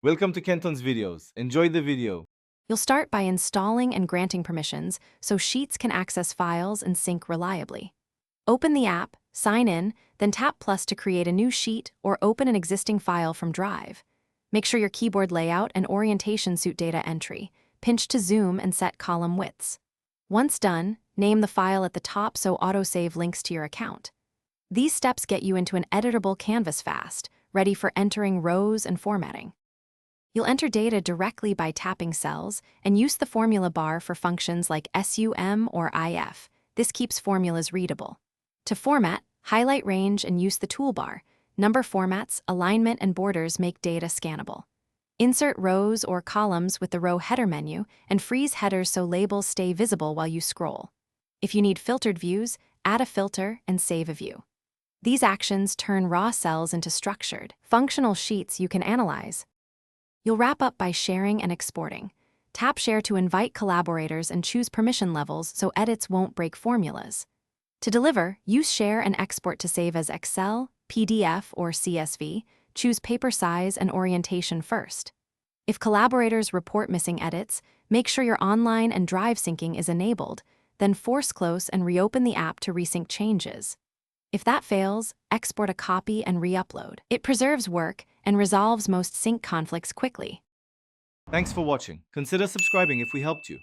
Welcome to Kenton's videos. Enjoy the video. You'll start by installing and granting permissions so Sheets can access files and sync reliably. Open the app, sign in, then tap Plus to create a new sheet or open an existing file from Drive. Make sure your keyboard layout and orientation suit data entry. Pinch to zoom and set column widths. Once done, name the file at the top so autosave links to your account. These steps get you into an editable canvas fast, ready for entering rows and formatting. You'll enter data directly by tapping cells and use the formula bar for functions like SUM or IF. This keeps formulas readable. To format, highlight range and use the toolbar. Number formats, alignment, and borders make data scannable. Insert rows or columns with the row header menu and freeze headers so labels stay visible while you scroll. If you need filtered views, add a filter and save a view. These actions turn raw cells into structured, functional sheets you can analyze. You'll wrap up by sharing and exporting. Tap Share to invite collaborators and choose permission levels so edits won't break formulas. To deliver, use Share and Export to save as Excel, PDF, or CSV. Choose paper size and orientation first. If collaborators report missing edits, make sure your online and Drive syncing is enabled, then force close and reopen the app to resync changes. If that fails, export a copy and re-upload. It preserves work and resolves most sync conflicts quickly. Thanks for watching. Consider subscribing if we helped you.